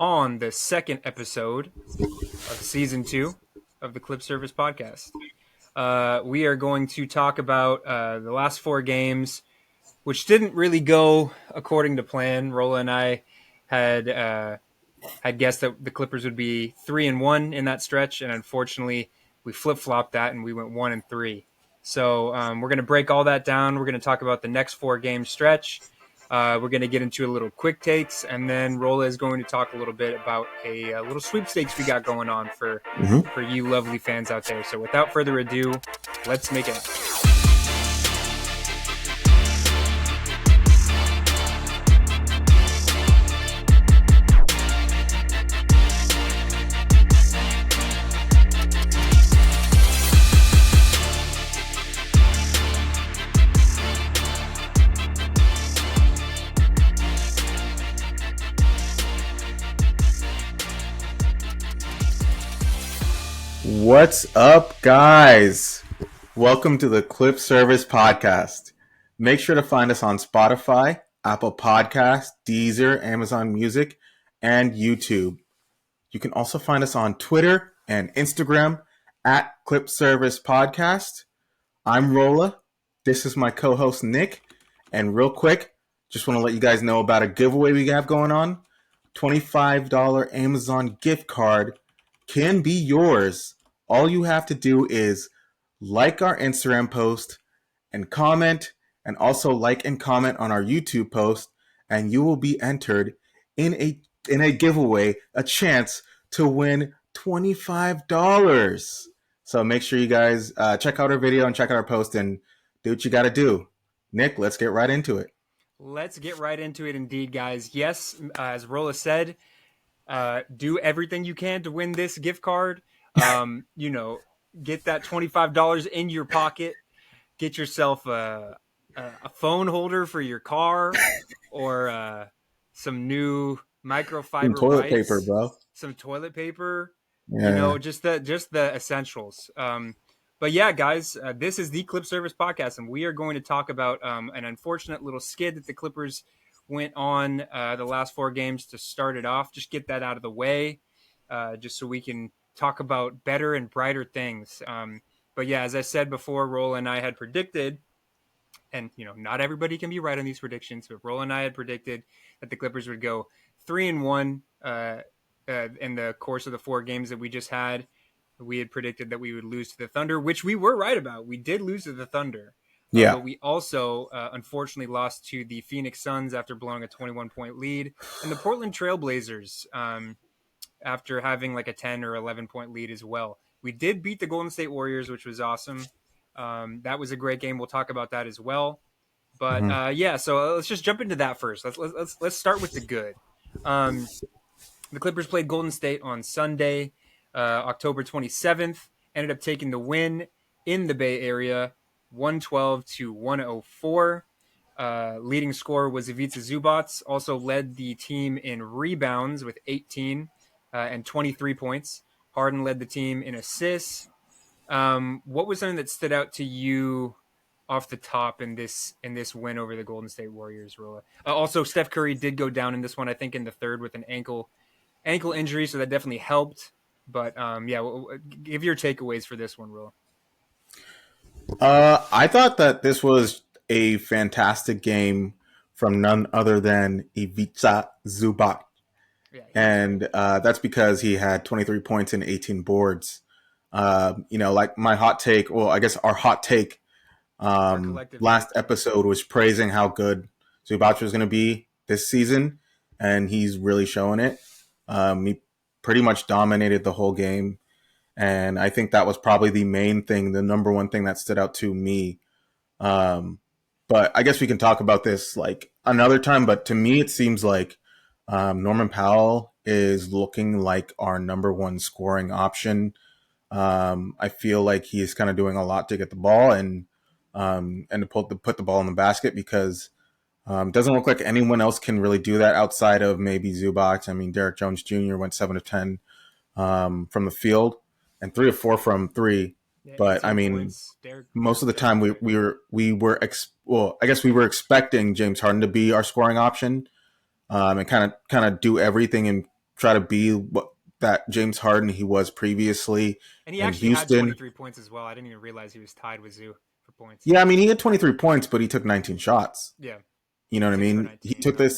on the second episode of season 2 of the Clip Service podcast. We are going to talk about the last 4 games, which didn't really go according to plan. Rola and I had guessed that the Clippers would be 3-1 in that stretch, and unfortunately, we flip-flopped that and we went 1-3. So we're going to break all that down. We're going to talk about the next 4-game stretch. We're going to get into a little quick takes, and then Rola is going to talk a little bit about a little sweepstakes we got going on for you lovely fans out there. So without further ado, let's make it happen. What's up, guys? Welcome to the Clip Service podcast. Make sure to find us on Spotify, Apple Podcasts, Deezer, Amazon Music, and YouTube. You can also find us on Twitter and Instagram at Clip Service Podcast. I'm Rola. This is my co-host, Nick. And real quick, just want to let you guys know about a giveaway we have going on. $25 Amazon gift card can be yours. All you have to do is like our Instagram post and comment, and also like and comment on our YouTube post, and you will be entered in a giveaway, a chance to win $25. So make sure you guys check out our video and check out our post and do what you got to do. Nick, let's get right into it. Let's get right into it indeed, guys. Yes, as Rola said, do everything you can to win this gift card. Get that $25 in your pocket. Get yourself a phone holder for your car, or some new microfiber Some toilet wipes, paper, bro. Some toilet paper. Yeah. Just the essentials. But yeah, guys, this is the Clip Service podcast, and we are going to talk about an unfortunate little skid that the Clippers went on the last 4 games to start it off. Just get that out of the way, just so we can talk about better and brighter things. But yeah, as I said before, Rola and I had predicted, and not everybody can be right on these predictions, but Rola and I had predicted that the Clippers would go 3-1 in the course of the 4 games that we just had. We had predicted that we would lose to the Thunder, which we were right about. We did lose to the Thunder. Yeah. But we also, unfortunately, lost to the Phoenix Suns after blowing a 21-point lead, and the Portland Trailblazers after having like a 10 or 11-point lead as well. We did beat the Golden State Warriors, which was awesome. That was a great game. We'll talk about that as well. But so let's just jump into that first. Let's start with the good. The Clippers played Golden State on Sunday, October 27th. Ended up taking the win in the Bay Area, 112-104. Leading scorer was Ivica Zubac. Also led the team in rebounds with 18 and 23 points. Harden led the team in assists. What was something that stood out to you off the top in this win over the Golden State Warriors, Rola? Also, Steph Curry did go down in this one, I think, in the third with an ankle injury, so that definitely helped. But give your takeaways for this one, Rola. I thought that this was a fantastic game from none other than Ivica Zubac. Yeah, and that's because he had 23 points and 18 boards. Like my hot take, well, I guess our hot take last episode was praising how good Zubac was going to be this season, and he's really showing it. He pretty much dominated the whole game, and I think that was probably the main thing, the number one thing that stood out to me. But I guess we can talk about this like another time, but to me it seems like Norman Powell is looking like our number one scoring option. I feel like he is kind of doing a lot to get the ball and to put the ball in the basket, because it doesn't look like anyone else can really do that outside of maybe Zubac. I mean, Derek Jones Jr. went 7 of 10 from the field and 3 of 4 from 3. Yeah, but I mean, most of the time we were expecting James Harden to be our scoring option, and kind of do everything try to be what that James Harden he was previously And he in actually had Houston. 23 points as well. I didn't even realize he was tied with Zoo for points. Yeah, I mean he had 23 points, but he took 19 shots. Yeah, You know what I 6 for mean? 19.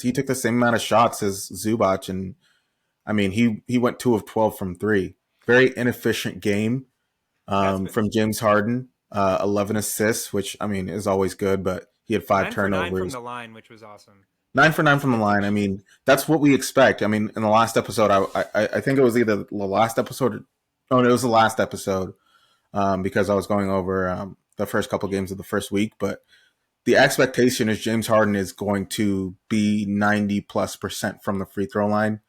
He took the same amount of shots as Zubac, and I mean he went 2 of 12 from three. Very inefficient game Has been from James Harden. 11 assists, which I mean is always good, but he had 5 9 for 9 from turnovers. the line, which was awesome. 9 for 9 from the line. I Vintage. mean, that's what we expect. I mean, in the last episode, I think it was either the last episode. Oh, no, it was the last episode because I was going over the first couple games of the first week. But the expectation is James Harden is going to be 90+% from the free throw line,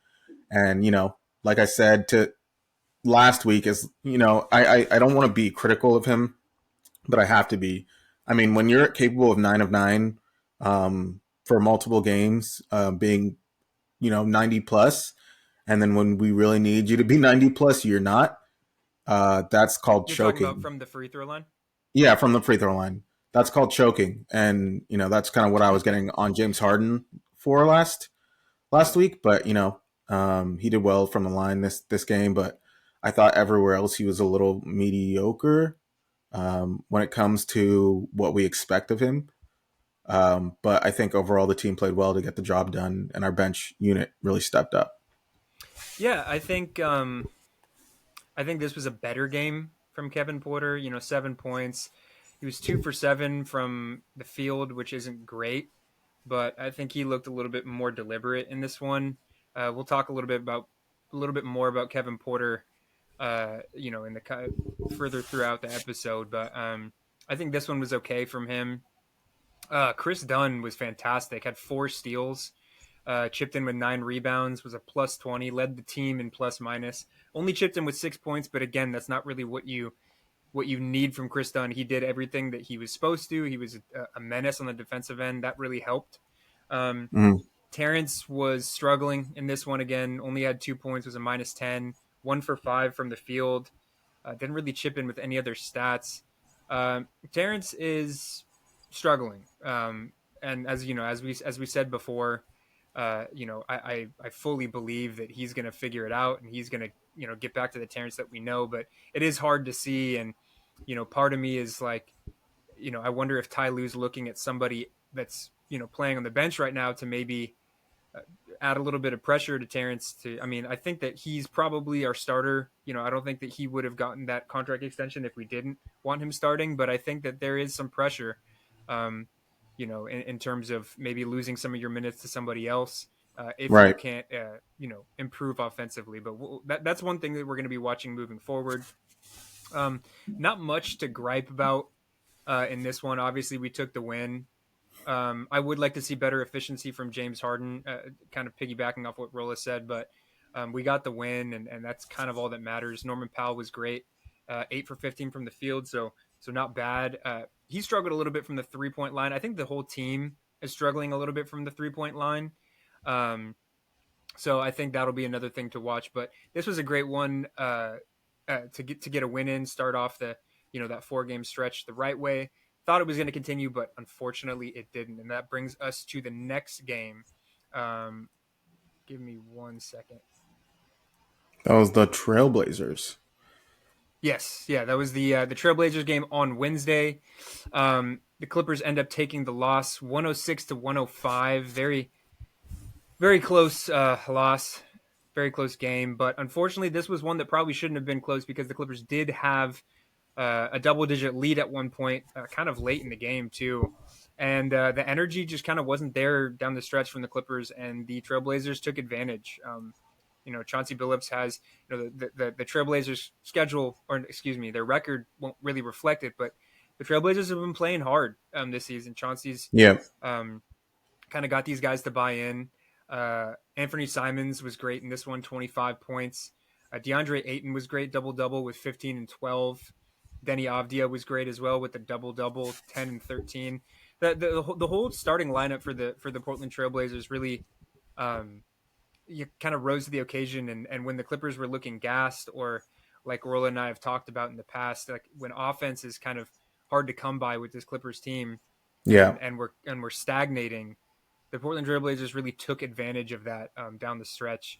and like I said to last week, is I don't want to be critical of him, but I have to be. I mean, when you're capable of 9 of 9 for multiple games, being 90 plus, and then when we really need you to be 90 plus, you're not. That's called You're talking about choking. from the free throw line? Yeah, from the free throw line. That's called choking, and that's kind of what I was getting on James Harden for last week. But he did well from the line this game, but I thought everywhere else he was a little mediocre when it comes to what we expect of him. But I think overall the team played well to get the job done, and our bench unit really stepped up. Yeah, I think this was a better game from Kevin Porter. 7 points. He was 2 for 7 from the field, which isn't great, but I think he looked a little bit more deliberate in this one. We'll talk a little bit more about Kevin Porter, in the further throughout the episode. But I think this one was okay from him. Chris Dunn was fantastic. Had 4 steals. Chipped in with 9 rebounds, was a plus 20, led the team in plus minus. Only chipped in with 6 points, but again, that's not really what you need from Chris Dunn. He did everything that he was supposed to. He was a menace on the defensive end. That really helped. Um, Mm. Terrence was struggling in this one again. Only had 2 points, was a minus 10, 1 for 5 from the field. Didn't really chip in with any other stats. Terrence is struggling, and as you know, as we said before, I fully believe that he's going to figure it out and he's going to get back to the Terrence that we know. But it is hard to see, and part of me is like, I wonder if Ty Lue's looking at somebody that's playing on the bench right now to maybe add a little bit of pressure to Terrence. I mean, I think that he's probably our starter. I don't think that he would have gotten that contract extension if we didn't want him starting. But I think that there is some pressure, um, in terms of maybe losing some of your minutes to somebody else if you Right. can't, improve offensively. But that's one thing that we're going to be watching moving forward. Um, Not much to gripe about in this one. Obviously, we took the win. I would like to see better efficiency from James Harden, kind of piggybacking off what Rola said, but we got the win, and that's kind of all that matters. Norman Powell was great, 8 for 15 from the field, so not bad. He struggled a little bit from the 3 point line. I think the whole team is struggling a little bit from the 3 point line. Um, so I think that'll be another thing to watch. But this was a great one to get a win in, start off the that 4 game stretch the right way. Thought it was going to continue, but unfortunately it didn't, and that brings us to the next game. Um, Give me 1 second. That was the Trailblazers. Yes, yeah, that was the Trailblazers game on Wednesday. The Clippers end up taking the loss, 106-105. Very very close loss, very close game. But unfortunately, this was one that probably shouldn't have been close because the Clippers did have a double-digit lead at one point, kind of late in the game too, and the energy just kind of wasn't there down the stretch from the Clippers, and the Trailblazers took advantage. Chauncey Billups has the Trailblazers schedule, or excuse me, their record won't really reflect it, but the Trailblazers have been playing hard this season. Chauncey's Yeah. um, kind of got these guys to buy in. Anthony Simons was great in this one, 25 points. DeAndre Ayton was great, double-double with 15 and 12. Denny Avdia was great as well with the double-double, 10 and 13. The whole starting lineup for the Portland Trailblazers really you kind of rose to the occasion. And when the Clippers were looking gassed, or like Rola and I have talked about in the past, like when offense is kind of hard to come by with this Clippers team, Yeah. and we're stagnating, the Portland Trailblazers really took advantage of that down the stretch.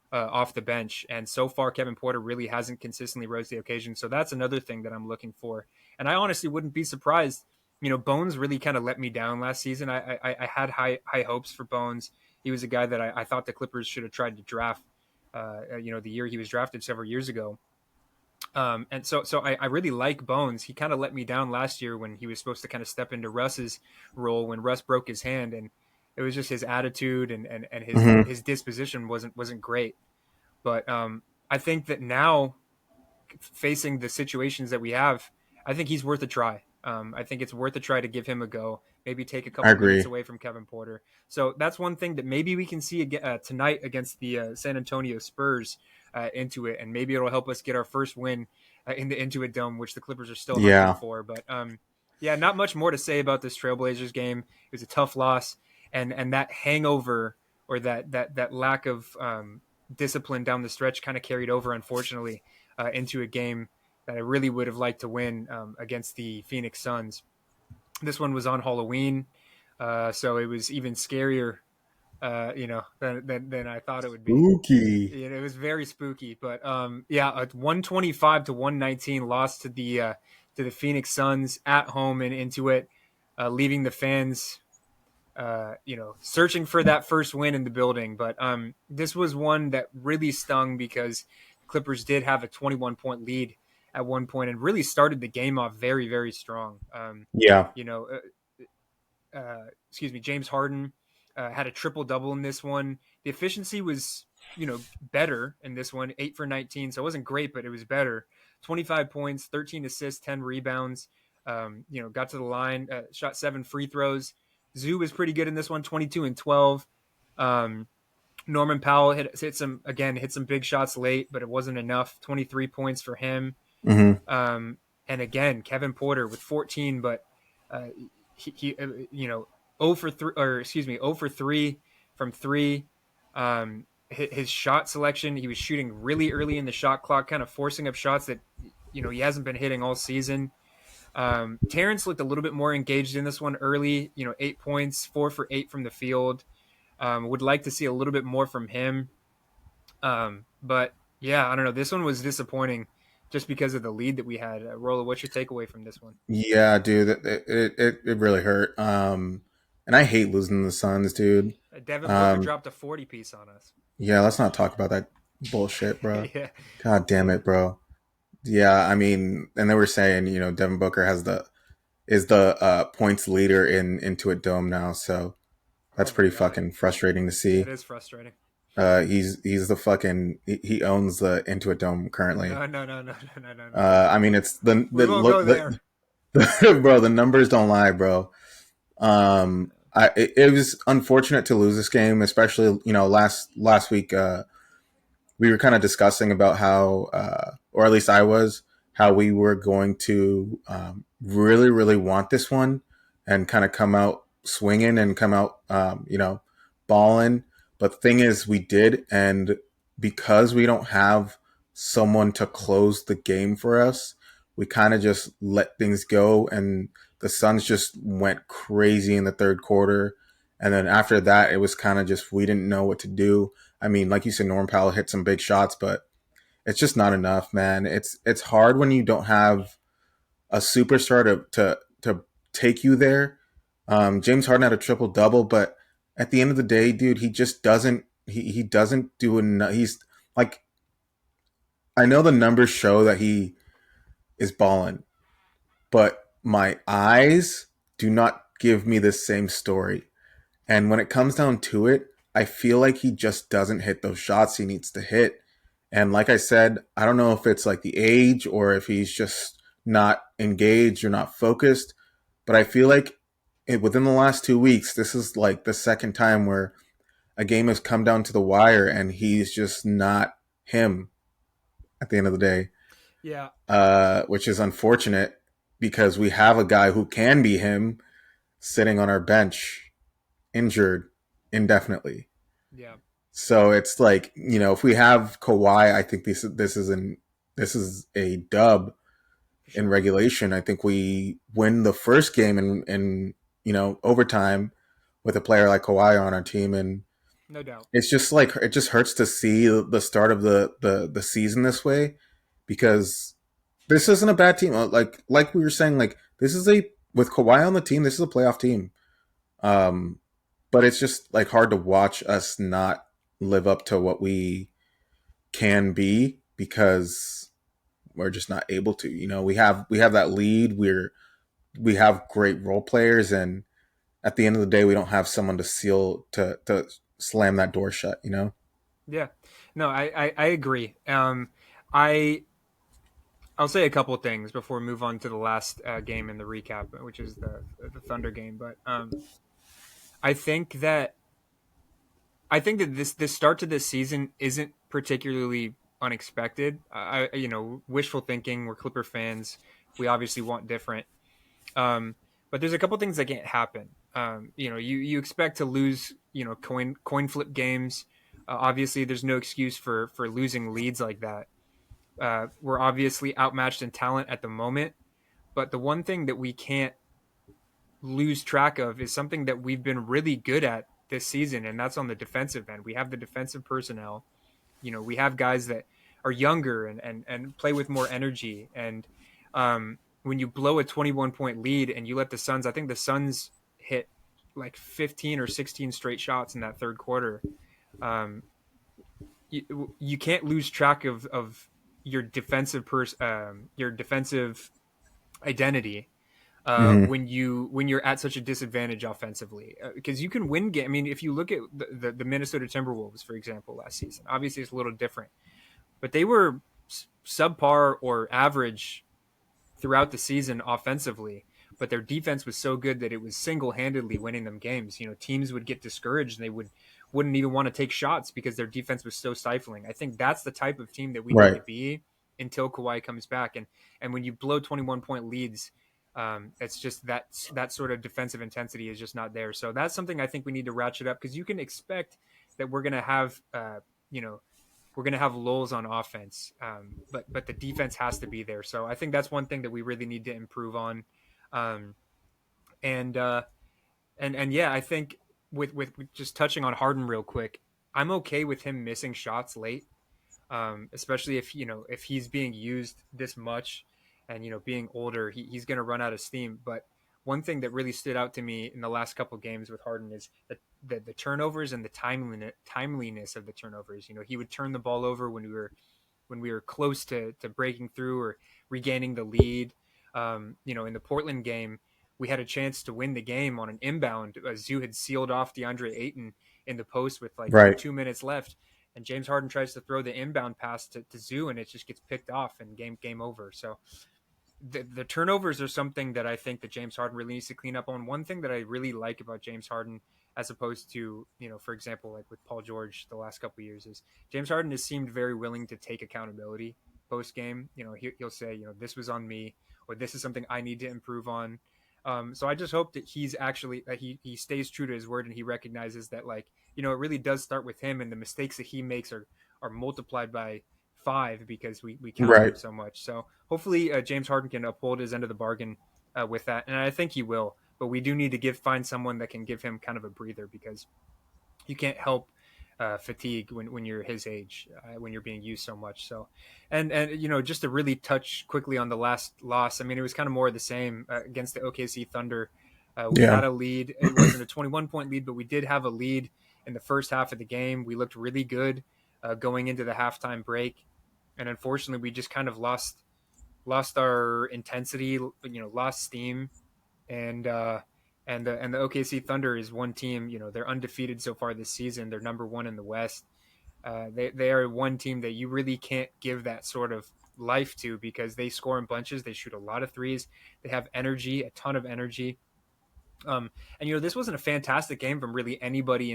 off the bench. And so far, Kevin Porter really hasn't consistently rose to the occasion. So that's another thing that I'm looking for. And I honestly wouldn't be surprised. Bones really kind of let me down last season. I had high hopes for Bones. He was a guy that I thought the Clippers should have tried to draft. The year he was drafted several years ago. And I really like Bones. He kind of let me down last year when he was supposed to kind of step into Russ's role when Russ broke his hand, and it was just his attitude and Mm-hmm. his disposition wasn't great. But I think that now, facing the situations that we have, I think he's worth a try. I think it's worth a try to give him a go. Maybe take a I couple minutes agree. away from Kevin Porter. So that's one thing that maybe we can see tonight against the San Antonio Spurs into it, and maybe it'll help us get our first win in the Intuit Dome, which the Clippers are still hungry Yeah, for. But yeah, not much more to say about this Trailblazers game. It was a tough loss, and that hangover or that lack of discipline down the stretch kind of carried over, unfortunately, into a game that I really would have liked to win against the Phoenix Suns. This one was on Halloween, so it was even scarier, than I thought it would be. spooky. It was very spooky, but yeah, a 125 to 119 loss to the Phoenix Suns at home and into it, leaving the fans searching for that first win in the building. But this was one that really stung because the Clippers did have a 21-point lead at one point and really started the game off very, very strong. Yeah. You know, Excuse me, James Harden had a triple double in this one. The efficiency was, better in this one, 8 for 19. So it wasn't great, but it was better. 25 points, 13 assists, 10 rebounds. Got to the line, shot 7 free throws. Zoo was pretty good in this one, 22 and 12. Um, Norman Powell hit some big shots late, but it wasn't enough. 23 points for him. Mm-hmm. And again, Kevin Porter with 14, but uh, he 0 for 3, or excuse me, 0 for 3 from 3. His shot selection, he was shooting really early in the shot clock, kind of forcing up shots that he hasn't been hitting all season. Terrence looked a little bit more engaged in this one early. 8 points, 4 for 8 from the field. Would like to see a little bit more from him. But yeah, I don't know. This one was disappointing just because of the lead that we had. Rola, what's your takeaway from this one? Yeah, dude, it really hurt. And I hate losing the Suns, dude. Devin Booker Um, dropped a 40 piece on us. yeah, let's not talk about that bullshit, bro. Yeah. God damn it, bro. Yeah, I mean, and they were saying, Devin Booker is the points leader in Intuit Dome now, so Oh that's my pretty god. fucking frustrating to That see. is frustrating. He's the fucking he owns the Intuit Dome currently. No, no, no, no, no, no, no, no, no. I mean, it's We the won't look go there. bro. The numbers don't lie, bro. It was unfortunate to lose this game, especially last week. We were kind of discussing about how, or at least I was, how we were going to really, really want this one and kind of come out swinging and come out, balling. But the thing is, we did, and because we don't have someone to close the game for us, we kind of just let things go, and the Suns just went crazy in the third quarter. And then after that, it was kind of just we didn't know what to do. I mean, like you said, Norm Powell hit some big shots, but it's just not enough, man. It's hard when you don't have a superstar to take you there. James Harden had a triple double, but at the end of the day, dude, he just doesn't he doesn't do enough. He's like, I know the numbers show that he is balling, but my eyes do not give me the same story. And when it comes down to it, I feel like he just doesn't hit those shots he needs to hit. And like I said, I don't know if it's like the age or if he's just not engaged or not focused, but I feel like within the last 2 weeks, this is like the second time where a game has come down to the wire and he's just not him at the end of the day, Yeah. which is unfortunate because we have a guy who can be him sitting on our bench injured indefinitely. Yeah. So it's like, if we have Kawhi, I think this is a dub For in sure. regulation. I think we win the first game in overtime with a player like Kawhi on our team, and No doubt. It's just like it just hurts to see the start of the season this way, because this isn't a bad team. Like we were saying, like this is a with Kawhi on the team, this is a playoff team. Um, but it's just like hard to watch us not live up to what we can be because we're just not able to. You know, we have that lead. We have great role players, and at the end of the day, we don't have someone to seal to slam that door shut. You know. Yeah. No, I agree. I I'll say a couple of things before we move on to the last game in the recap, which is the Thunder game. But I think that this start to this season isn't particularly unexpected. Wishful thinking. We're Clipper fans. We obviously want different. Um, but there's a couple things that can't happen. You expect to lose, coin flip games. Obviously, there's no excuse for losing leads like that. We're obviously outmatched in talent at the moment, but the one thing that we can't lose track of is something that we've been really good at this season, and that's on the defensive end. We have the defensive personnel. We have guys that are younger and play with more energy. And when you blow a 21 point lead and you let the Suns, I think the Suns hit like 15 or 16 straight shots in that third quarter. Um, you can't lose track of your defensive identity Mm-hmm. when you're at such a disadvantage offensively, because you can win game. I mean, if you look at the Minnesota Timberwolves, for example, last season, obviously it's a little different, but they were subpar or average throughout the season offensively, but their defense was so good that it was single-handedly winning them games. Teams would get discouraged and they wouldn't even want to take shots because their defense was so stifling. I think that's the type of team that we need Right. to be until Kawhi comes back. And when you blow 21 point leads, it's just that sort of defensive intensity is just not there. So that's something I think we need to ratchet up, because you can expect that we're going to have you know we're going to have lulls on offense, but the defense has to be there. So I think that's one thing that we really need to improve on. Um, and and yeah, I think with just touching on Harden real quick, I'm okay with him missing shots late, especially if he's being used this much, and being older, he's going to run out of steam. But one thing that really stood out to me in the last couple of games with Harden is that the turnovers and the timeliness of the turnovers. He would turn the ball over when we were close to breaking through or regaining the lead. In the Portland game, we had a chance to win the game on an inbound. Zoo had sealed off DeAndre Ayton in the post with like Right. 2 minutes left, and James Harden tries to throw the inbound pass to Zoo, and it just gets picked off, and game over. So the turnovers are something that I think that James Harden really needs to clean up on. One thing that I really like about James Harden, as opposed to, for example, like with Paul George the last couple of years, is James Harden has seemed very willing to take accountability post game. He'll say, this was on me, or this is something I need to improve on. So I just hope that he stays true to his word, and he recognizes that, like, it really does start with him, and the mistakes that he makes are multiplied by five because we count on him Right. so much. So hopefully James Harden can uphold his end of the bargain with that, and I think he will. But we do need to find someone that can give him kind of a breather, because you can't help fatigue when you're his age, when you're being used so much. So, and just to really touch quickly on the last loss, I mean, it was kind of more of the same against the OKC Thunder. We Yeah. had a lead. It wasn't a 21-point lead, but we did have a lead in the first half of the game. We looked really good going into the halftime break, and unfortunately, we just kind of lost our intensity. Lost steam, and the OKC Thunder is one team. They're undefeated so far this season. They're number one in the West. They are one team that you really can't give that sort of life to, because they score in bunches. They shoot a lot of threes. They have energy, a ton of energy. And this wasn't a fantastic game from really anybody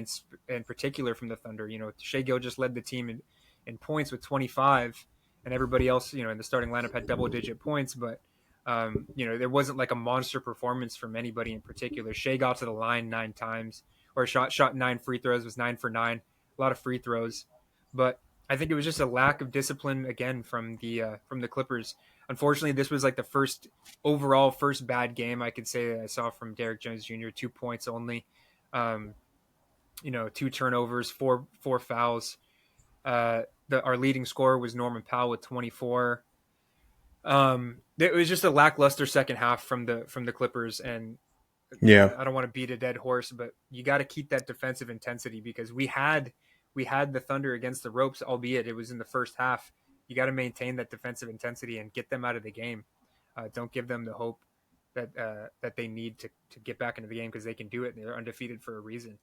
in particular from the Thunder. Shea Gill just led the team in points with 25, and everybody else, in the starting lineup had double-digit points. But there wasn't like a monster performance from anybody in particular. Shea got to the line 9 times, or shot 9 free throws, was 9 for 9, a lot of free throws. But I think it was just a lack of discipline again from the Clippers. Unfortunately, this was like the first bad game I could say that I saw from Derrick Jones Jr. 2 points only. Um, 2 turnovers, four fouls. Our leading scorer was Norman Powell with 24. It was just a lackluster second half from the Clippers, and Yeah. I don't want to beat a dead horse, but you got to keep that defensive intensity because we had the Thunder against the ropes, albeit it was in the first half. You got to maintain that defensive intensity and get them out of the game. Don't give them the hope that they need to get back into the game because they can do it. They're undefeated for a reason.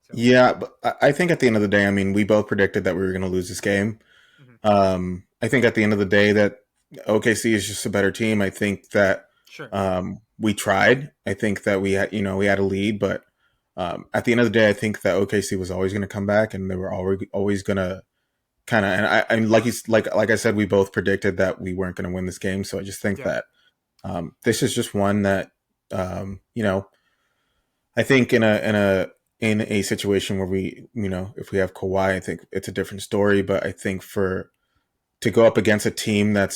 So Yeah, but I think at the end of the day, I mean, we both predicted that we were going to lose this game. mm-hmm. I think at the end of the day that OKC is just a better team. I think that Sure, we tried. I think that we had a lead, but at the end of the day, I think that OKC was always going to come back, and they were always going to kind of. And I like I said, we both predicted that we weren't going to win this game. So I just think yeah, that this is just one that you know I think in a situation where if we have Kawhi, I think it's a different story. But I think for to go up against a team that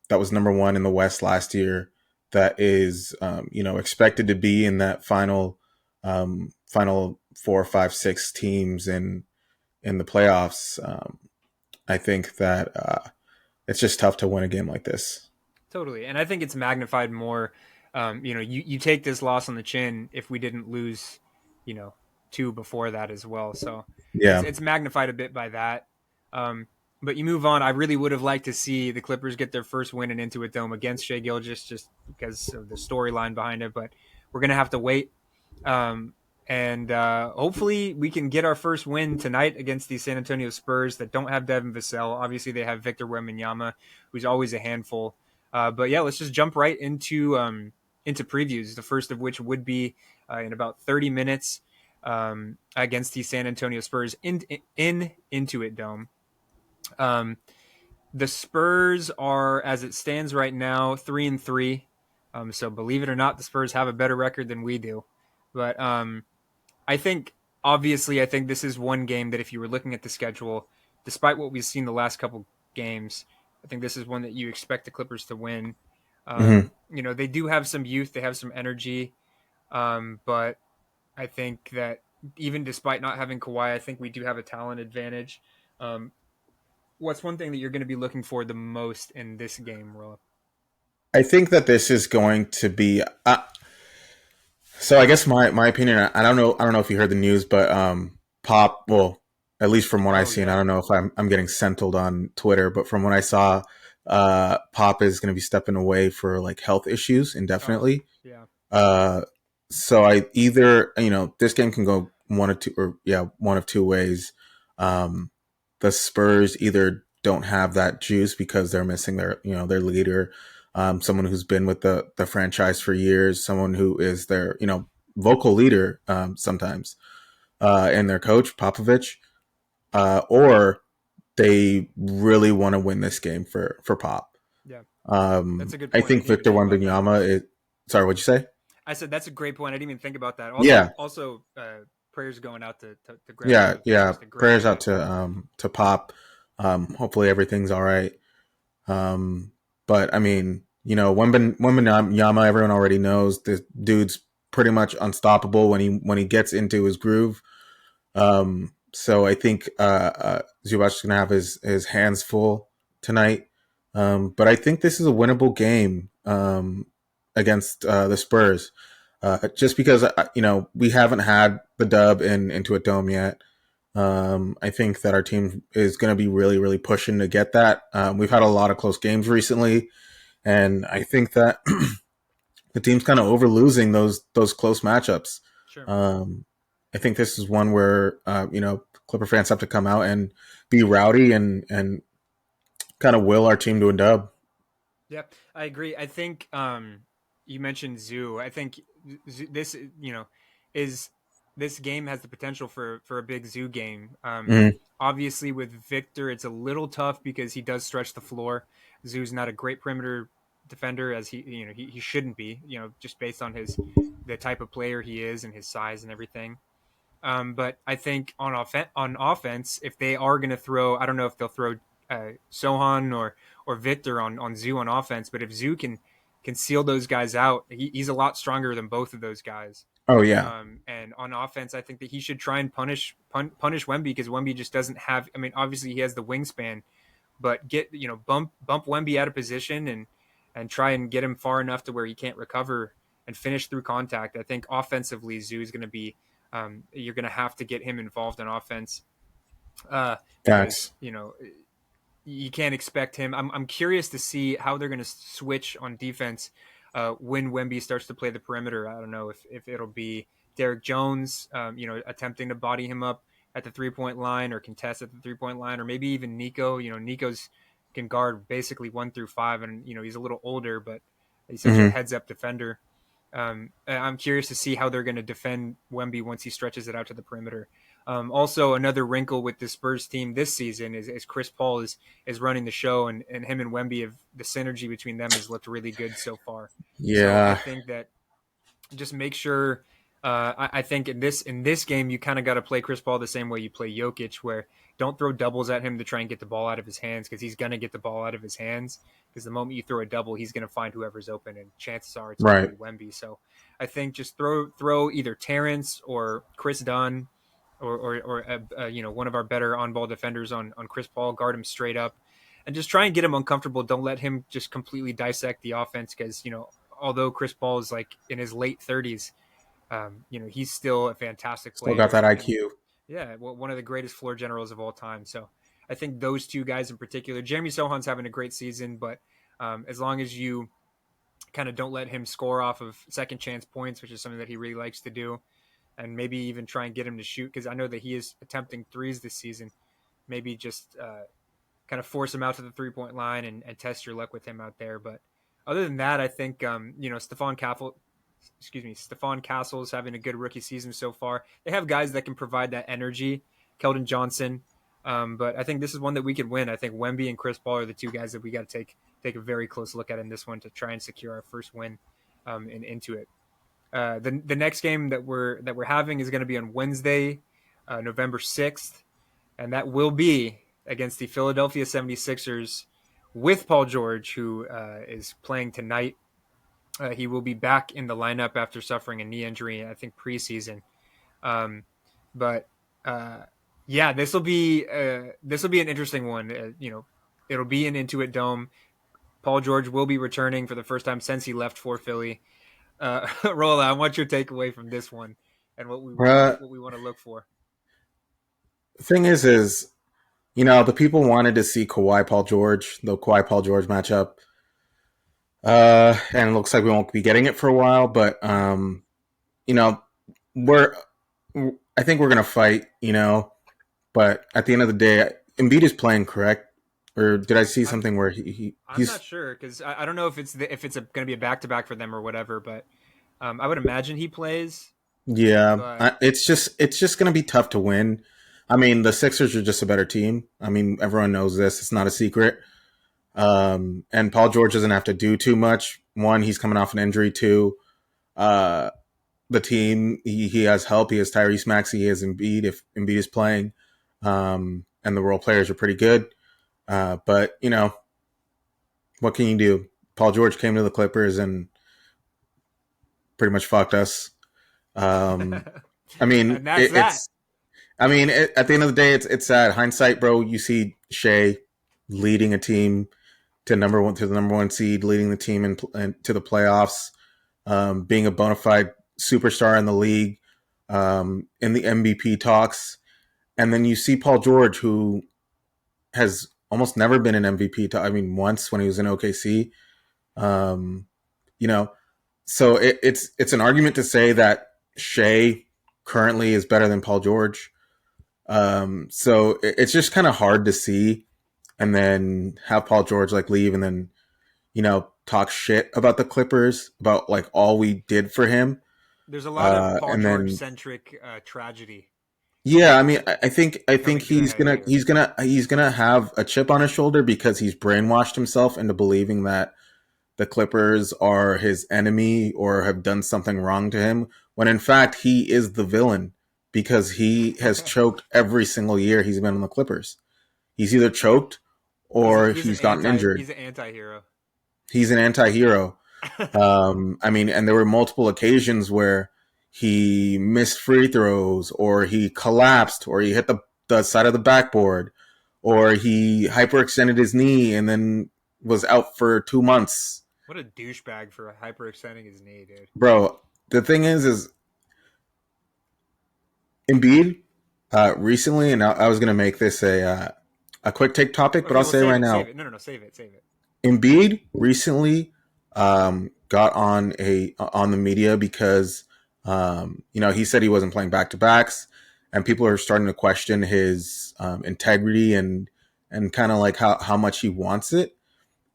was number one in the West last year, that is expected to be in that final 4, 5, 6 teams in the playoffs. I think that it's just tough to win a game like this. totally. And I think it's magnified more. You take this loss on the chin if we didn't lose, you know, 2 before that as well. So it's Yeah. it's magnified a bit by that. Um, but you move on. I really would have liked to see the Clippers get their first win in Intuit Dome against Shea Gilgeous just because of the storyline behind it. But we're gonna have to wait. Um, and hopefully we can get our first win tonight against the San Antonio Spurs that don't have Devin Vassell. Obviously, they have Victor Wembanyama, who's always a handful. But yeah, let's just jump right into previews. The first of which would be in about 30 minutes against the San Antonio Spurs in Intuit Dome. Um, the Spurs are, as it stands right now, 3-3. So believe it or not, the Spurs have a better record than we do. But I think, obviously, I think this is one game that if you were looking at the schedule, despite what we've seen the last couple games, I think this is one that you expect the Clippers to win. Hmm. They do have some youth, they have some energy, but I think that even despite not having Kawhi, I think we do have a talent advantage. Um, what's one thing that you're going to be looking for the most in this game, Rola? I think that this is going to be. So I guess my opinion. I don't know if you heard the news, but Pop. Well, at least from what I've Oh seen, I yeah. don't know if I'm getting sentled on Twitter, but from what I saw, Pop is going to be stepping away for like health issues Oh indefinitely. yeah. Uh, so I either this game can go one of two ways. Um, the Spurs either don't have that juice because they're missing their leader, someone who's been with the franchise for years, someone who is their vocal leader sometimes, and their coach Popovich, or they really want to win this game for Pop. Yeah. That's a good I point. I think didn't even Victor think about that. Wembanyama is. Sorry, what'd you say? I said that's a great point. I didn't even think about that. Also, Yeah, also, prayers going out to yeah, grandpa. yeah. Just a great Prayers out guy. to Pop. Hopefully everything's all right. Um, but I mean, Wembanyama, everyone already knows this dude's pretty much unstoppable when he gets into his groove. So I think Zubac is gonna have his hands full tonight. But I think this is a winnable game against the Spurs. Just because we haven't had the dub into a dome yet. I think that our team is going to be really, really pushing to get that. We've had a lot of close games recently, and I think that the team's kind of over losing those close matchups. Sure. Um, I think this is one where Clipper fans have to come out and be rowdy and kind of will our team to a dub. Yeah, I agree. I think you mentioned Zoo. I think this is this game has the potential for a big Zoo game. Mm-hmm. Obviously, with Victor, it's a little tough because he does stretch the floor. Zoo's not a great perimeter defender as he shouldn't be. Just based on the type of player he is and his size and everything. But I think on offense, if they are going to throw, I don't know if they'll throw Sohan or Victor on Zoo on offense, but if Zoo can seal those guys out, he's a lot stronger than both of those guys. Oh yeah. And on offense, I think that he should try and punish Wemby, because Wemby just doesn't have. I mean, obviously he has the wingspan, but bump Wemby out of position and try and get him far enough to where he can't recover and finish through contact. I think offensively, Zoo is going to be. You're going to have to get him involved in offense, because Facts. you can't expect him. I'm curious to see how they're going to switch on defense when Wemby starts to play the perimeter. I don't know if it'll be Derek Jones, attempting to body him up at the 3-point line or contest at the 3-point line, or maybe even Nico. Nico's can guard basically 1 through 5, and he's a little older, but he's such a Mm-hmm. heads up defender. I'm curious to see how they're going to defend Wemby once he stretches it out to the perimeter. Also, another wrinkle with the Spurs team this season is Chris Paul is running the show, and him and Wemby, have the synergy between them has looked really good so far. So I Yeah. think that just make sure. I think in this game you kind of got to play Chris Paul the same way you play Jokic, where don't throw doubles at him to try and get the ball out of his hands, because he's gonna get the ball out of his hands. Because the moment you throw a double, he's gonna find whoever's open, and chances are it's gonna Right. be Wemby. So I think just throw either Terrence or Chris Dunn or one of our better on ball defenders on Chris Paul, guard him straight up, and just try and get him uncomfortable. Don't let him just completely dissect the offense, because although Chris Paul is like in his late 30s, he's still a fantastic Still got player, that and IQ. yeah, one of the greatest floor generals of all time. So I think those two guys in particular, Jeremy Sohan's having a great season, but as long as you kind of don't let him score off of second chance points, which is something that he really likes to do, and maybe even try and get him to shoot, because I know that he is attempting threes this season. Maybe just kind of force him out to the 3-point line and test your luck with him out there. But other than that, I think Stephon Castle is having a good rookie season so far. They have guys that can provide that energy. Keldon Johnson. But I think this is one that we could win. I think Wemby and Chris Paul are the two guys that we got to take a very close look at in this one to try and secure our first win into it. The next game that we're having is going to be on Wednesday, November 6th, and that will be against the Philadelphia 76ers with Paul George, who is playing tonight. He will be back in the lineup after suffering a knee injury, I think preseason. But yeah, this will be an interesting one. It'll be an Intuit Dome. Paul George will be returning for the first time since he left for Philly. Rola, I want your takeaway from this one and what we want Uh, to look for. thing is, the people wanted to see the Kawhi Paul George matchup. And it looks like we won't be getting it for a while, but you know, we're I think we're gonna fight, but at the end of the day, Embiid is playing, correct? Or did I see I'm something where I'm he's not sure, because I don't know if it's going to be a back to back for them or whatever, but I would imagine he plays. yeah, But it's just gonna be tough to win. I mean, the Sixers are just a better team. I mean, everyone knows this. It's not a secret. And Paul George doesn't have to do too much. One, he's coming off an injury. Two, uh, the team he has help. He has Tyrese Maxey. He has Embiid. If Embiid is playing, and the role players are pretty good. But what can you do? Paul George came to the Clippers and pretty much fucked us. Um, I mean, and that's that. it's. I mean, at the end of the day, it's sad. Hindsight, bro. You see Shea leading a team to the number one seed, leading the team to the playoffs, being a bona fide superstar in the league, in the MVP talks, and then you see Paul George, who has almost never been an MVP. I mean, once when he was in OKC. Um, you know, so it's an argument to say that Shea currently is better than Paul George. So it's just kind of hard to see, and then have Paul George leave, and then talk shit about the Clippers, about all we did for him. There's a lot of Paul And George then centric tragedy yeah, I mean, I think coming to a he's head gonna here. he's gonna he's gonna have a chip on his shoulder because he's brainwashed himself into believing that the Clippers are his enemy or have done something wrong to him, when in fact he is the villain, because he has choked every single year he's been on the Clippers. He's either choked or he's gotten injured. He's an anti-hero. He's an anti-hero. I mean, and there were multiple occasions where he missed free throws, or he collapsed, or he hit the side of the backboard, or he hyperextended his knee and then was out for 2 months. What a douchebag for hyperextending his knee, dude. Bro, the thing is Embiid recently, and I was going to make this a quick take topic, but Okay, I'll well, say it save right it, now. save it. No, save it, save it. Embiid recently got on the media because he said he wasn't playing back to backs, and people are starting to question his integrity and kind of like how much he wants it.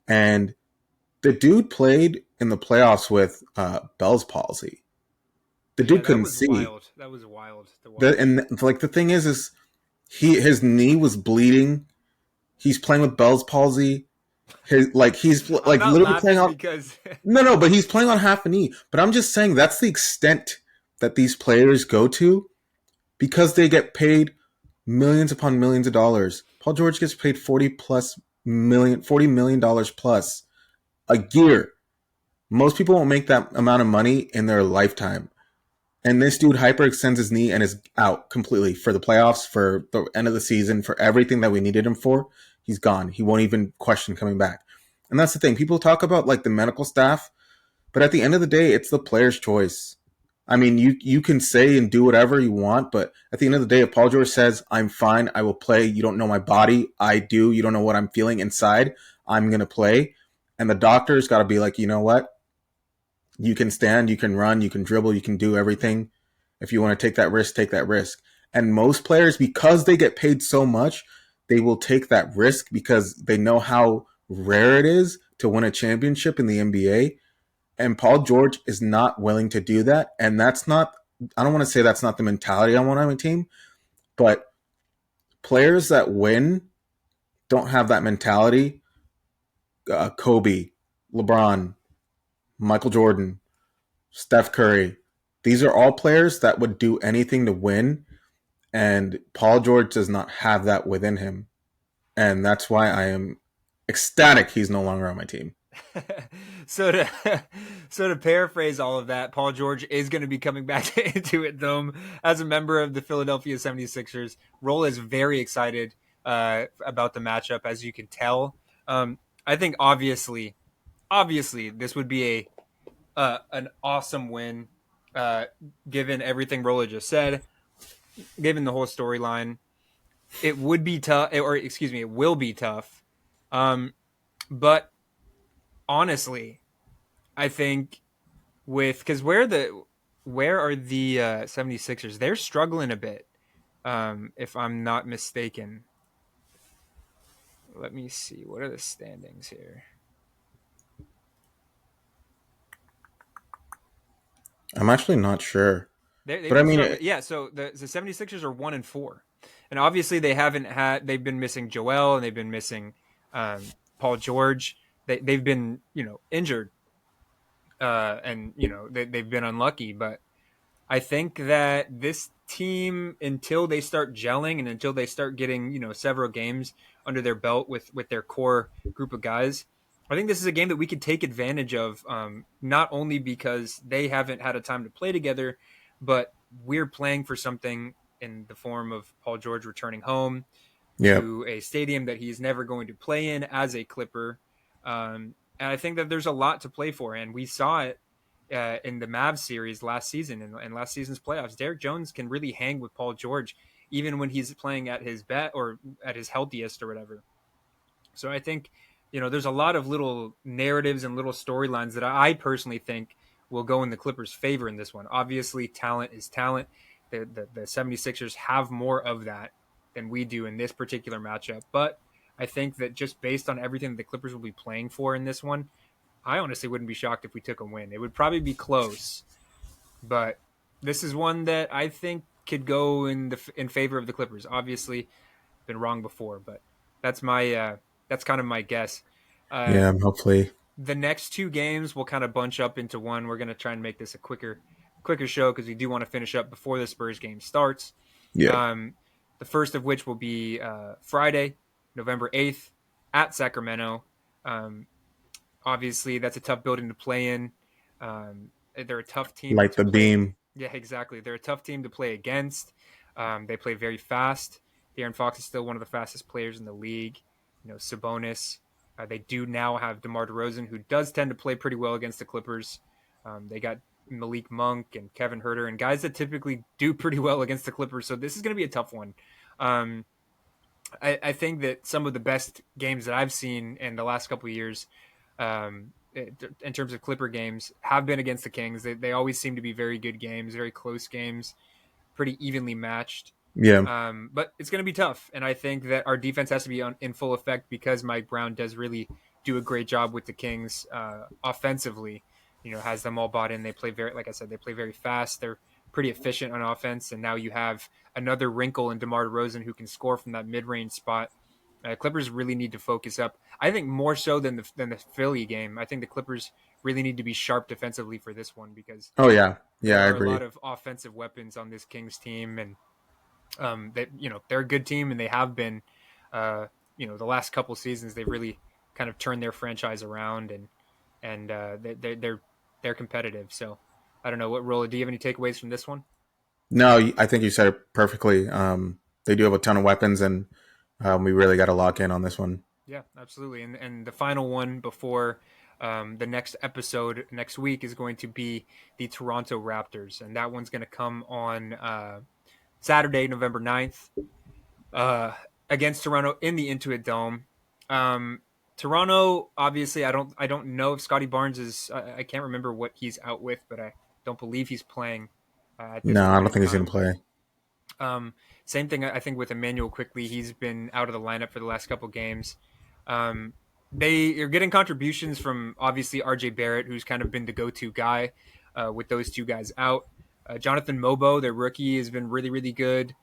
And the dude played in the playoffs with Bell's palsy. The Yeah, dude that couldn't was see. wild. That was wild to watch. And like the thing is his knee was bleeding. He's playing with Bell's palsy. He's I'm like not literally playing laughing on. because No, but he's playing on half a knee. But I'm just saying that's the extent that these players go to because they get paid millions upon millions of dollars. Paul George gets paid $40 million plus a year. Most people won't make that amount of money in their lifetime. And this dude hyperextends his knee and is out completely for the playoffs, for the end of the season, for everything that we needed him for. He's gone. He won't even question coming back. And that's the thing. People talk about like the medical staff, but at the end of the day, it's the player's choice. I mean, you can say and do whatever you want, but at the end of the day, if Paul George says, I'm fine, I will play, you don't know my body, I do, you don't know what I'm feeling inside, I'm going to play. And the doctor's got to be like, you know what? You can stand, you can run, you can dribble, you can do everything. If you want to take that risk, take that risk. And most players, because they get paid so much, they will take that risk because they know how rare it is to win a championship in the NBA. And Paul George is not willing to do that. And that's not, I don't want to say that's not the mentality I want on my team, but players that win don't have that mentality. Kobe, LeBron, Michael Jordan, Steph Curry. These are all players that would do anything to win, and Paul George does not have that within him. And that's why I am ecstatic he's no longer on my team. so to so to paraphrase all of that, Paul George is going to be coming back into it Dome as a member of the Philadelphia 76ers. Rola is very excited about the matchup, as you can tell. I think obviously this would be an awesome win, uh, given everything Rola just said, given the whole storyline. It would be tough, or excuse me, it will be tough. But honestly, I think with because where are the 76ers? They're struggling a bit, if I'm not mistaken. Let me see. What are the standings here? I'm actually not sure. They've But I been mean, struggling. Yeah, so the 76ers are 1-4. And obviously they've been missing Joel and they've been missing Paul George. They've been, injured. And, they've been unlucky. But I think that this team, until they start gelling and until they start getting, several games under their belt with their core group of guys, I think this is a game that we could take advantage of, not only because they haven't had a time to play together, but we're playing for something in the form of Paul George returning home yeah. to a stadium that he's never going to play in as a Clipper. And I think that there's a lot to play for, and we saw it in the Mavs series last season and last season's playoffs. Derek Jones can really hang with Paul George, even when he's playing at his best or at his healthiest or whatever. So I think, there's a lot of little narratives and little storylines that I personally think will go in the Clippers' favor in this one. Obviously, talent is talent. The 76ers have more of that than we do in this particular matchup. But I think that just based on everything that the Clippers will be playing for in this one, I honestly wouldn't be shocked if we took a win. It would probably be close, but this is one that I think could go in favor of the Clippers. Obviously, been wrong before, but that's my that's kind of my guess. Uh, Yeah, hopefully. the next two games will kind of bunch up into one. We're going to try and make this a quicker show because we do want to finish up before the Spurs game starts. Yeah. Um, the first of which will be Friday, November 8th at Sacramento. Um, obviously, that's a tough building to play in. They're a tough team Like to the play. beam. Yeah, exactly. They're a tough team to play against. They play very fast. De'Aaron Fox is still one of the fastest players in the league. Sabonis. They do now have DeMar DeRozan, who does tend to play pretty well against the Clippers. They got Malik Monk and Kevin Huerter and guys that typically do pretty well against the Clippers. So this is going to be a tough one. Um, I think that some of the best games that I've seen in the last couple of years, in terms of Clipper games, have been against the Kings. They always seem to be very good games, very close games, pretty evenly matched. Yeah. But it's going to be tough, and I think that our defense has to be in full effect because Mike Brown does really do a great job with the Kings offensively. Has them all bought in. They play very, like I said, they play very fast. They're pretty efficient on offense, and now you have another wrinkle in DeMar DeRozan who can score from that mid-range spot. Clippers really need to focus up. I think more so than the Philly game. I think the Clippers really need to be sharp defensively for this one because Oh yeah. Yeah, there I are a agree. lot of offensive weapons on this Kings team, and they're a good team, and they have been. The last couple seasons they've really kind of turned their franchise around, and they're competitive. So I don't know what Rola. Do you have any takeaways from this one? No, I think you said it perfectly. They do have a ton of weapons, and we really got to lock in on this one. Yeah, absolutely. And the final one before the next episode next week is going to be the Toronto Raptors, and that one's going to come on Saturday, November 9th, uh, against Toronto in the Intuit Dome. Toronto, obviously, I don't know if Scotty Barnes is. I can't remember what he's out with, but I don't believe he's playing at this No, I point don't in think he's going to time. play. Same thing, I think, with Emmanuel Quickly. He's been out of the lineup for the last couple games. Um, they are getting contributions from obviously RJ Barrett, who's kind of been the go-to guy with those two guys out. Jonathan Mobo, their rookie, has been really, really good.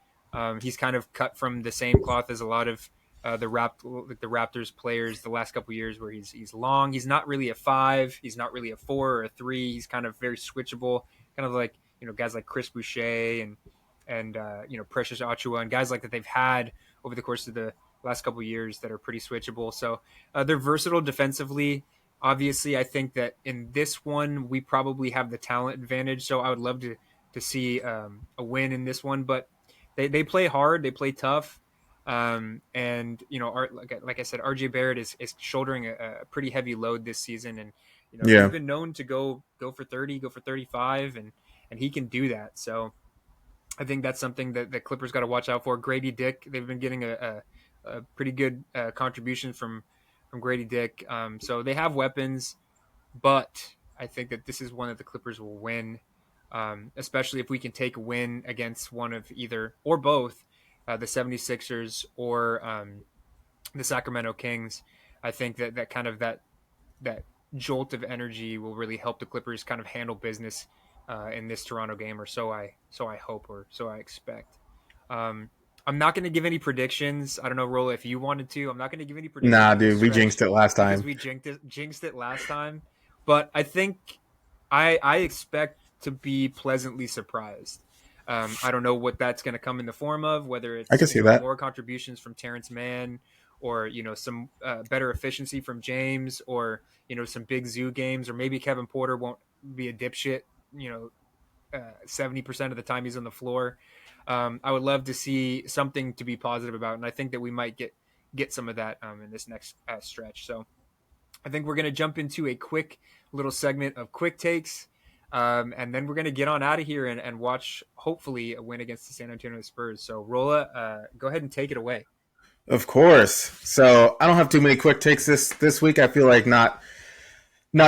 He's kind of cut from the same cloth as a lot of the Raptors players the last couple years, where he's long. He's not really a five. He's not really a four or a three. He's kind of very switchable, kind of like guys like Chris Boucher and Precious Achua and guys like that they've had over the course of the last couple of years that are pretty switchable. So they're versatile defensively. Obviously, I think that in this one we probably have the talent advantage. So I would love to see a win in this one, but they play hard, they play tough. And like I said, RJ Barrett is shouldering a pretty heavy load this season, and he's Yeah. been known to go for 30, go for 35, and he can do that. So I think that's something that the Clippers got to watch out for. Grady Dick, they've been getting a pretty good contribution from Grady Dick. So they have weapons, but I think that this is one that the Clippers will win, especially if we can take a win against one of either or both the 76ers or the Sacramento Kings. I think that kind of that jolt of energy will really help the Clippers kind of handle business in this Toronto game, or so I hope, or so I expect. Um, I'm not going to give any predictions. I don't know, Rolla, if you wanted to. I'm not going to give any predictions Nah, for this dude, we stretch jinxed it last because time. we jinxed it last time. But I think I expect to be pleasantly surprised. I don't know what that's going to come in the form of, whether I can it's see that. more contributions from Terrence Mann, or some better efficiency from James, or some big zoo games, or maybe Kevin Porter won't be a dipshit. 70% of the time he's on the floor. I would love to see something to be positive about, and I think that we might get some of that in this next stretch. So I think we're going to jump into a quick little segment of quick takes. And then we're going to get on out of here and watch, hopefully, a win against the San Antonio Spurs. So, Rolla, go ahead and take it away. Of course. So I don't have too many quick takes this week. I feel like not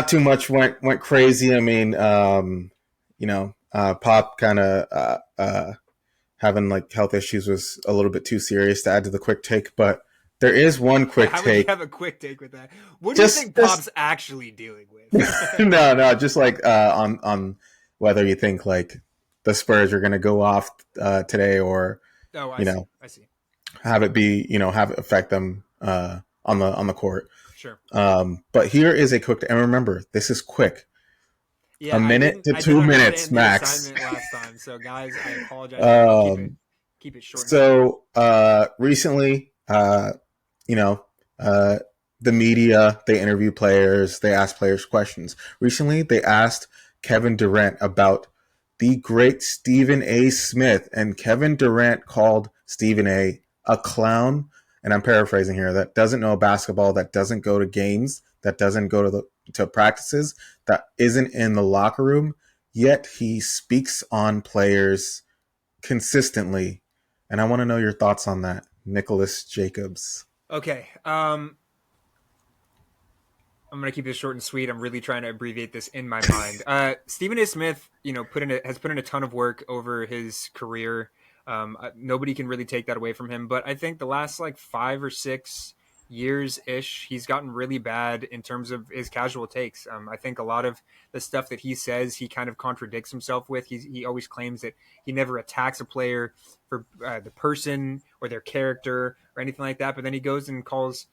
too much went crazy. I mean, Pop kind of having like health issues was a little bit too serious to add to the quick take, but there is one quick How would you take. have a quick take with that? What do you think Just Pop's actually dealing with? no, just like on whether you think like the Spurs are going to go off today, or Oh, I you see. know I see. have it be have it affect them on the court. Sure. But here is a quick, and remember, this is quick. A Yeah, I minute didn't to I didn't 2 minutes understand the max. assignment last time. So guys, I apologize. We're gonna um, keep it short and sweet. so recently, you know, uh, the media, they interview players, they ask players questions. Recently, they asked Kevin Durant about the great Stephen A. Smith, and Kevin Durant called Stephen A clown. And I'm paraphrasing here. That doesn't know basketball, that doesn't go to games, that doesn't go to practices, that isn't in the locker room. Yet he speaks on players consistently. And I want to know your thoughts on that, Nicholas Jacobs. Okay. I'm gonna keep this short and sweet. I'm really trying to abbreviate this in my mind. Stephen A. Smith, has put in a ton of work over his career. Nobody can really take that away from him. But I think the last like 5 or 6 years ish, he's gotten really bad in terms of his casual takes. I think a lot of the stuff that he says, he kind of contradicts himself with. He always claims that he never attacks a player for the person or their character or anything like that. But then he goes and calls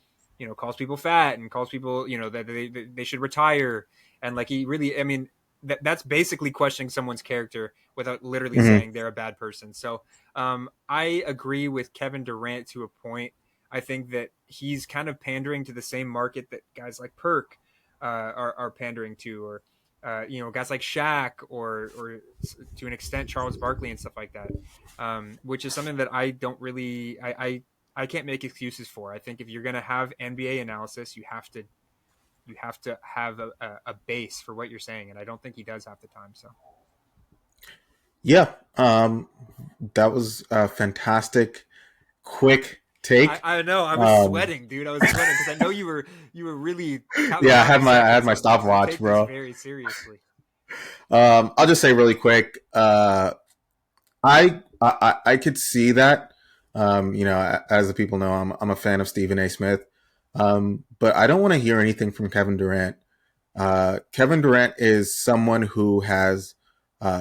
people fat and calls people, that they should retire. And like, he really, I mean, that's basically questioning someone's character without literally saying they're a bad person. So I agree with Kevin Durant to a point. I think that he's kind of pandering to the same market that guys like Perk are pandering to, or guys like Shaq, or to an extent Charles Barkley and stuff like that, which is something that I don't really I can't make excuses for. I think if you're going to have NBA analysis, you have to have a base for what you're saying, and I don't think he does half the time. So, yeah, that was a fantastic, quick take. I know I was sweating, dude. I was sweating because I know you were really. Yeah, I had my stopwatch, bro. Very seriously. I'll just say really quick. I could see that. As the people know, I'm a fan of Stephen A. Smith. But I don't want to hear anything from Kevin Durant. Kevin Durant is someone who has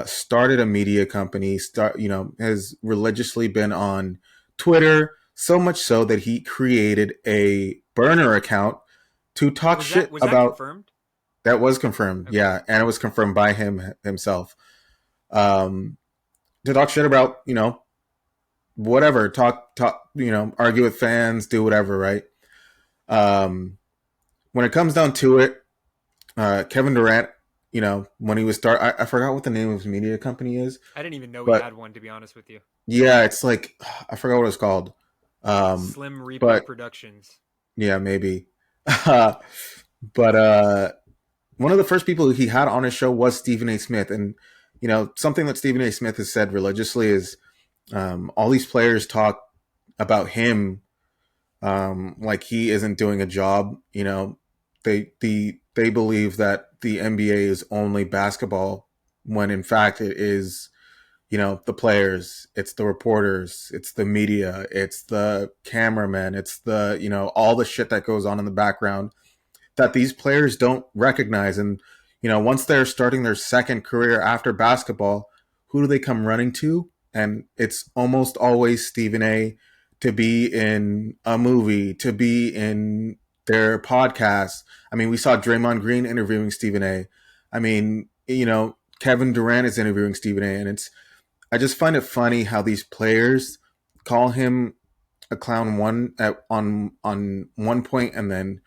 started a media company, has religiously been on Twitter, so much so that he created a burner account to talk shit was about. That confirmed? That was confirmed, okay. Yeah, and it was confirmed by himself. To talk shit about, whatever, talk, argue with fans, do whatever, right? When it comes down to it, Kevin Durant, when he was I forgot what the name of his media company is. I didn't even know he had one, to be honest with you. Yeah, it's like, I forgot what it's called. Slim Reaper Productions. Yeah, maybe. But one of the first people he had on his show was Stephen A. Smith. And, something that Stephen A. Smith has said religiously is all these players talk about him like he isn't doing a job. They believe that the NBA is only basketball, when in fact it is, the players, it's the reporters, it's the media, it's the cameramen, it's the, all the shit that goes on in the background that these players don't recognize. And, once they're starting their second career after basketball, who do they come running to? And it's almost always Stephen A. to be in a movie, to be in their podcast. I mean, we saw Draymond Green interviewing Stephen A. I mean, Kevin Durant is interviewing Stephen A. And I just find it funny how these players call him a clown on one point, and then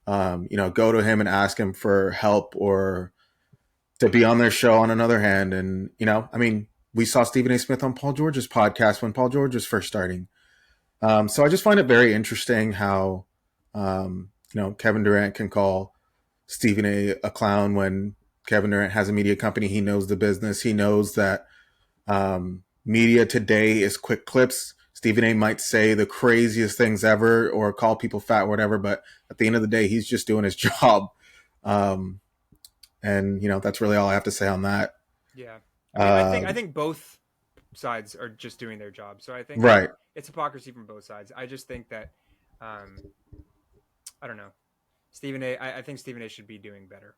go to him and ask him for help or to be on their show on another hand. And I mean, we saw Stephen A. Smith on Paul George's podcast when Paul George was first starting. So I just find it very interesting how Kevin Durant can call Stephen A. clown when Kevin Durant has a media company. He knows the business. He knows that media today is quick clips. Stephen A. might say the craziest things ever or call people fat or whatever, but at the end of the day, he's just doing his job. And that's really all I have to say on that. Yeah. I think both sides are just doing their job. So I think right. It's hypocrisy from both sides. I just think that, I don't know, Stephen A. I think Stephen A. should be doing better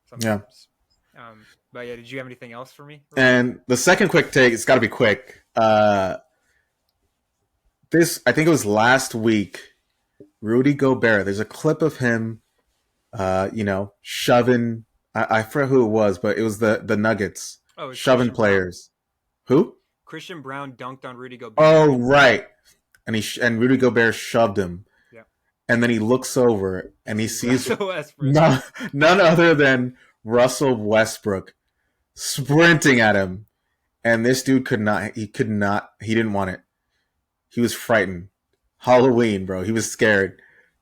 sometimes. Yeah. But yeah, did you have anything else for me? And the second quick take, it's got to be quick. I think it was last week, Rudy Gobert. There's a clip of him, shoving. I forget who it was, but it was the Nuggets shoving players. Who? Christian Brown dunked on Rudy Gobert. Oh, right. And Rudy Gobert shoved him. Yeah. And then he looks over and he sees none other than Russell Westbrook sprinting at him. and this dude he didn't want it. He was frightened. Halloween, bro. He was scared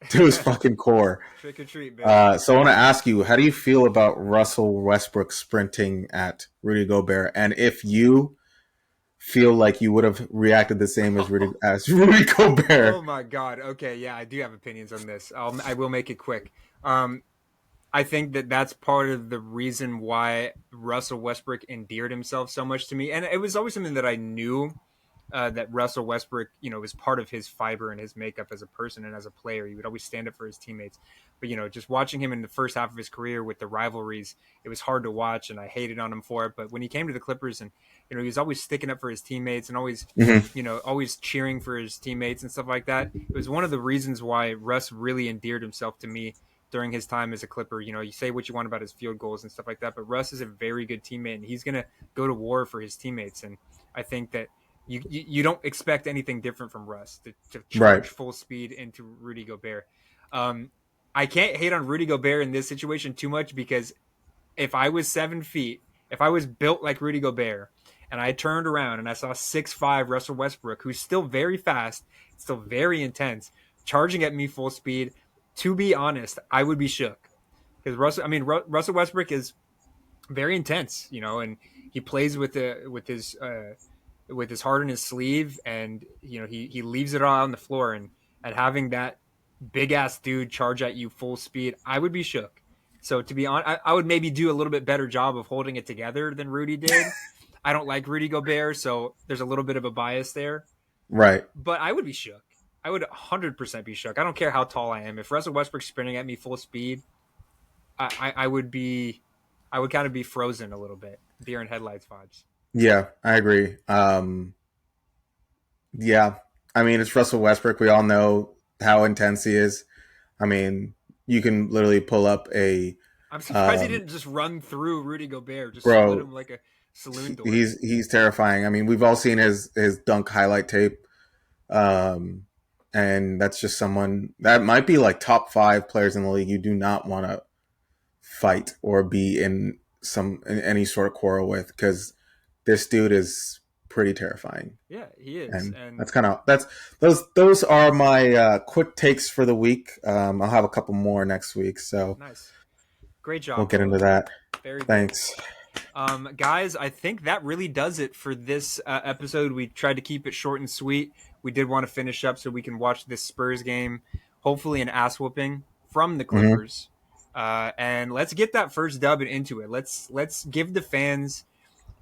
to his fucking core. Trick or treat, baby. So I want to ask you, how do you feel about Russell Westbrook sprinting at Rudy Gobert? And if you feel like you would have reacted the same as Rudy Gobert. Oh my God. Okay, yeah, I do have opinions on this. I will make it quick. I think that that's part of the reason why Russell Westbrook endeared himself so much to me, and it was always something that I knew that Russell Westbrook, was part of his fiber and his makeup as a person and as a player. He would always stand up for his teammates. But, just watching him in the first half of his career with the rivalries, it was hard to watch and I hated on him for it. But when he came to the Clippers and, he was always sticking up for his teammates and always, always cheering for his teammates and stuff like that. It was one of the reasons why Russ really endeared himself to me during his time as a Clipper. You say what you want about his field goals and stuff like that, but Russ is a very good teammate and he's going to go to war for his teammates. And I think that you don't expect anything different from Russ to charge full speed into Rudy Gobert. I can't hate on Rudy Gobert in this situation too much because if I was 7 feet, if I was built like Rudy Gobert and I turned around and I saw 6'5" Russell Westbrook, who's still very fast, still very intense, charging at me full speed, to be honest, I would be shook. Because Russell Westbrook is very intense, and he plays with his heart in his sleeve, and he leaves it all on the floor, and having that big ass dude charge at you full speed, I would be shook. So to be honest, I would maybe do a little bit better job of holding it together than Rudy did. I don't like Rudy Gobert, so there's a little bit of a bias there. Right. But I would be shook. I would 100% be shook. I don't care how tall I am. If Russell Westbrook's sprinting at me full speed, I would kind of be frozen a little bit. Deer in headlights vibes. Yeah, I agree. Yeah, I mean, it's Russell Westbrook. We all know how intense he is. I mean, you can literally pull up a. I'm surprised he didn't just run through Rudy Gobert, just split him like a saloon door. He's terrifying. I mean, we've all seen his dunk highlight tape, and that's just someone that might be like top 5 players in the league. You do not want to fight or be in any sort of quarrel with, because this dude is pretty terrifying. Yeah, he is. And those are my quick takes for the week. I'll have a couple more next week. So nice, great job. We'll get into that. Very good. Thanks, guys. I think that really does it for this episode. We tried to keep it short and sweet. We did want to finish up so we can watch this Spurs game. Hopefully, an ass whooping from the Clippers. And let's get that first dub and into it. Let's give the fans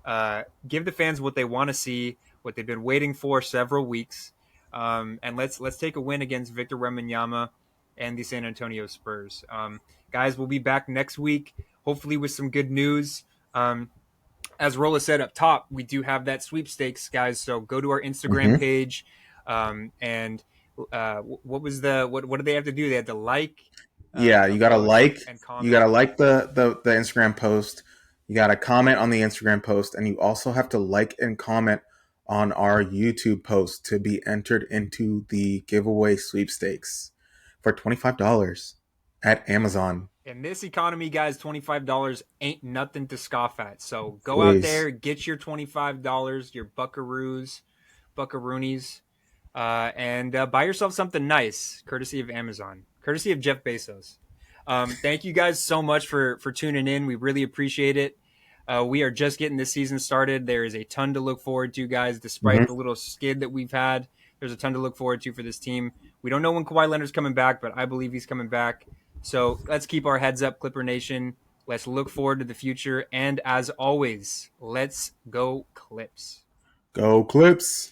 what they want to see, what they've been waiting for several weeks, and let's take a win against Victor Wembanyama and the San Antonio Spurs. Guys, we'll be back next week, hopefully with some good news. As Rola said up top, we do have that sweepstakes, guys. So go to our Instagram page, and what did they have to do? They had to like. You gotta like. You gotta like the Instagram post. You got to comment on the Instagram post, and you also have to like and comment on our YouTube post to be entered into the giveaway sweepstakes for $25 at Amazon. In this economy, guys, $25 ain't nothing to scoff at. So go out there, get your $25, your buckaroonies, and buy yourself something nice, courtesy of Amazon, courtesy of Jeff Bezos. Thank you guys so much for tuning in. We really appreciate it. We are just getting this season started. There is a ton to look forward to, guys. Despite the little skid that we've had, there's a ton to look forward to for this team. We don't know when Kawhi Leonard's coming back, but I believe he's coming back. So let's keep our heads up, Clipper Nation. Let's look forward to the future. And as always, let's go Clips. Go Clips.